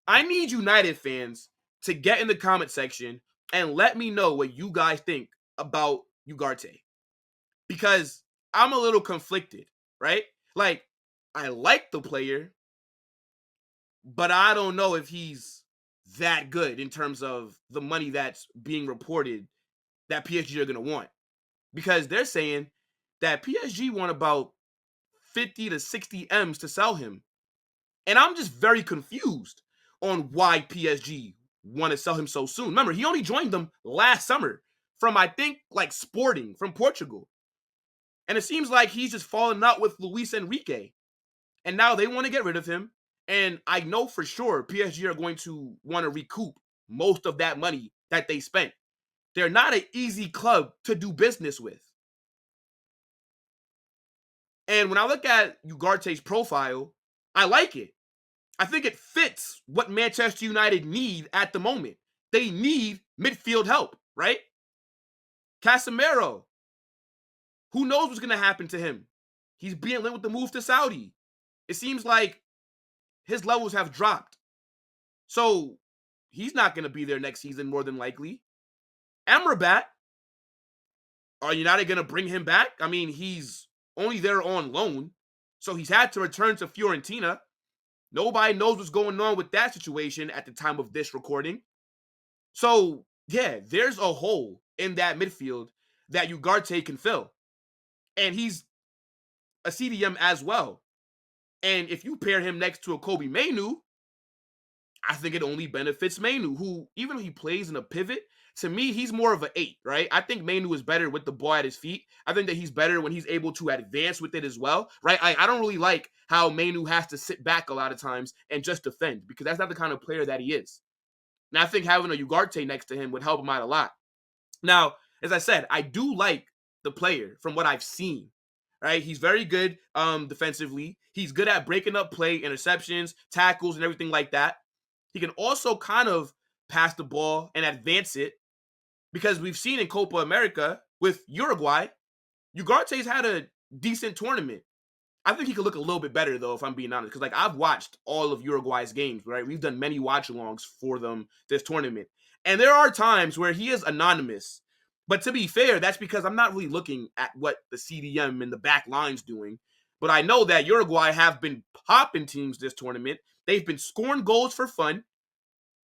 I need United fans to get in the comment section and let me know what you guys think about Ugarte. Because I'm a little conflicted, right? Like, I like the player, but I don't know if he's that good in terms of the money that's being reported that PSG are going to want. Because they're saying that PSG want about 50 to 60 M's to sell him. And I'm just very confused on why PSG want to sell him so soon. Remember, he only joined them last summer from, I think, like Sporting from Portugal. And it seems like he's just fallen out with Luis Enrique. And now they want to get rid of him. And I know for sure PSG are going to want to recoup most of that money that they spent. They're not an easy club to do business with. And when I look at Ugarte's profile, I like it. I think it fits what Manchester United need at the moment. They need midfield help, right? Casemiro, who knows what's going to happen to him? He's being linked with the move to Saudi. It seems like his levels have dropped. So he's not going to be there next season, more than likely. Amrabat, are United going to bring him back? I mean, he's only there on loan, so he's had to return to Fiorentina. Nobody knows what's going on with that situation at the time of this recording. So, yeah, there's a hole in that midfield that Ugarte can fill. And he's a CDM as well. And if you pair him next to a Kobe Mainu, I think it only benefits Mainu, who, even though he plays in a pivot, to me, he's more of an 8, right? I think Mainu is better with the ball at his feet. I think that he's better when he's able to advance with it as well, right? I don't really like how Mainu has to sit back a lot of times and just defend, because that's not the kind of player that he is. Now, I think having a Ugarte next to him would help him out a lot. Now, as I said, I do like the player from what I've seen, right? He's very good defensively. He's good at breaking up play, interceptions, tackles, and everything like that. He can also kind of pass the ball and advance it, because we've seen in Copa America with Uruguay, Ugarte's had a decent tournament. I think he could look a little bit better, though, if I'm being honest, because I've watched all of Uruguay's games, right? We've done many watch-alongs for them this tournament. And there are times where he is anonymous. But to be fair, that's because I'm not really looking at what the CDM and the back line's doing. But I know that Uruguay have been popping teams this tournament. They've been scoring goals for fun.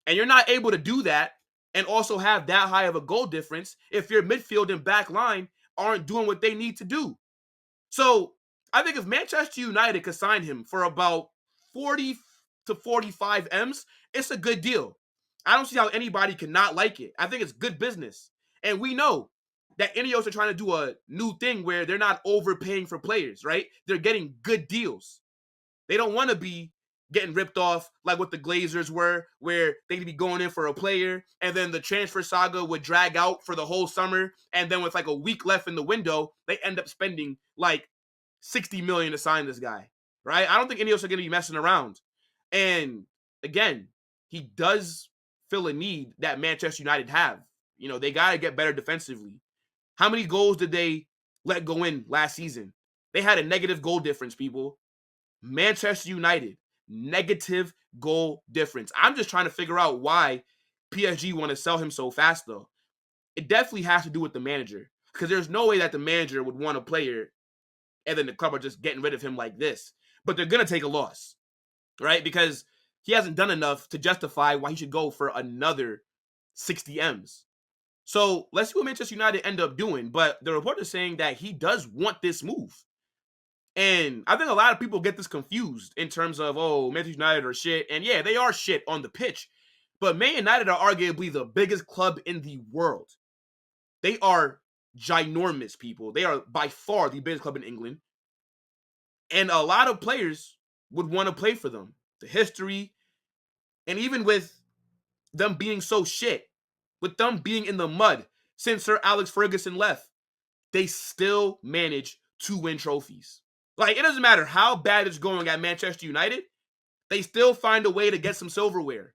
And you're not able to do that and also have that high of a goal difference if your midfield and back line aren't doing what they need to do. So I think if Manchester United could sign him for about 40 to 45 M's, it's a good deal. I don't see how anybody can not like it. I think it's good business. And we know that Ineos are trying to do a new thing where they're not overpaying for players, right? They're getting good deals. They don't want to be getting ripped off like what the Glazers were, where they'd be going in for a player and then the transfer saga would drag out for the whole summer, and then with like a week left in the window, they end up spending like 60 million to sign this guy, right? I don't think Ineos are going to be messing around. And again, he does fill a need that Manchester United have. You know, they got to get better defensively. How many goals did they let go in last season? They had a negative goal difference, people. Manchester United, negative goal difference. I'm just trying to figure out why PSG want to sell him so fast, though. It definitely has to do with the manager, because there's no way that the manager would want a player and then the club are just getting rid of him like this. But they're going to take a loss, right? Because he hasn't done enough to justify why he should go for another 60 M's. So let's see what Manchester United end up doing. But the report is saying that he does want this move. And I think a lot of people get this confused in terms of, oh, Manchester United are shit. And yeah, they are shit on the pitch. But Man United are arguably the biggest club in the world. They are ginormous, people. They are by far the biggest club in England. And a lot of players would want to play for them. The history, and even with them being so shit, with them being in the mud since Sir Alex Ferguson left, they still manage to win trophies. Like, it doesn't matter how bad it's going at Manchester United, they still find a way to get some silverware.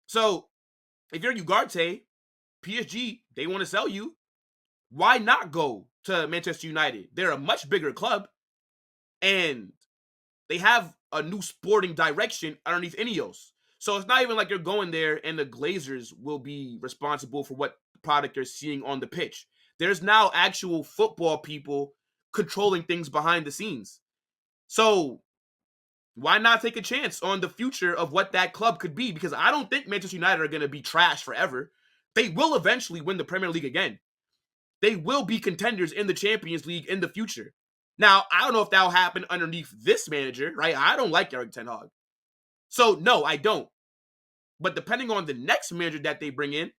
So, if you're Ugarte, PSG, they want to sell you, why not go to Manchester United? They're a much bigger club. And they have a new sporting direction underneath Ineos. So it's not even like you're going there and the Glazers will be responsible for what product you're seeing on the pitch. There's now actual football people controlling things behind the scenes. So why not take a chance on the future of what that club could be? Because I don't think Manchester United are going to be trash forever. They will eventually win the Premier League again. They will be contenders in the Champions League in the future. Now, I don't know if that'll happen underneath this manager, right? I don't like Erik Ten Hag. So, no, I don't. But depending on the next manager that they bring in,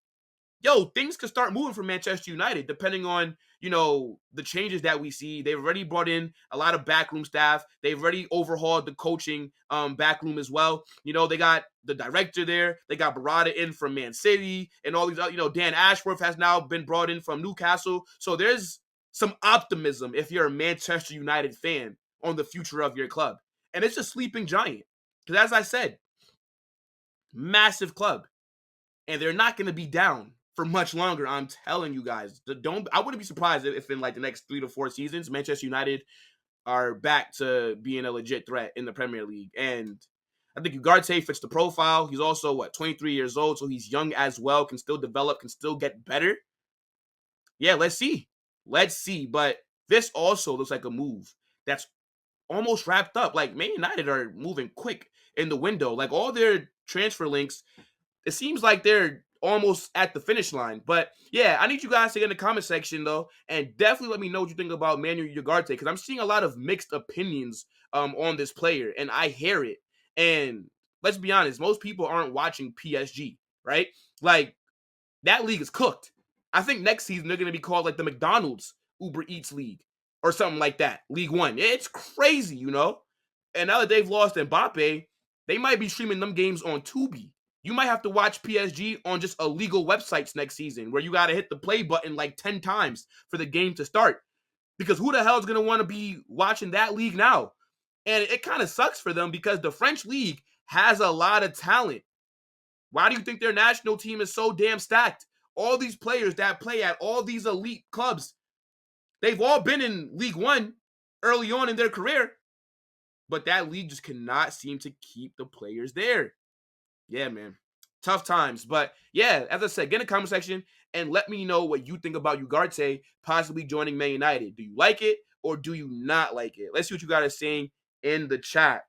things could start moving for Manchester United, depending on, the changes that we see. They've already brought in a lot of backroom staff. They've already overhauled the coaching backroom as well. They got the director there. They got Barada in from Man City and all these, Dan Ashworth has now been brought in from Newcastle. So there's some optimism if you're a Manchester United fan on the future of your club. And it's a sleeping giant. Because as I said, massive club. And they're not going to be down for much longer. I'm telling you guys. I wouldn't be surprised if in like the next 3 to 4 seasons, Manchester United are back to being a legit threat in the Premier League. And I think Ugarte fits the profile. He's also 23 years old, so he's young as well, can still develop, can still get better. Yeah, let's see. But this also looks like a move that's almost wrapped up. Like, Man United are moving quick in the window. Like, all their transfer links, it seems like they're almost at the finish line. But yeah, I need you guys to get in the comment section though, and definitely let me know what you think about Manuel Ugarte, because I'm seeing a lot of mixed opinions on this player, and I hear it. And let's be honest, most people aren't watching PSG, right? Like, that league is cooked. I think next season they're going to be called like the McDonald's Uber Eats League or something like that. League One. It's crazy, And now that they've lost Mbappe, they might be streaming them games on Tubi. You might have to watch PSG on just illegal websites next season where you got to hit the play button like 10 times for the game to start. Because who the hell is going to want to be watching that league now? And it kind of sucks for them because the French league has a lot of talent. Why do you think their national team is so damn stacked? All these players that play at all these elite clubs, they've all been in League One early on in their career. But that league just cannot seem to keep the players there. Yeah, man. Tough times. But yeah, as I said, get in the comment section and let me know what you think about Ugarte possibly joining Man United. Do you like it or do you not like it? Let's see what you guys are saying in the chat.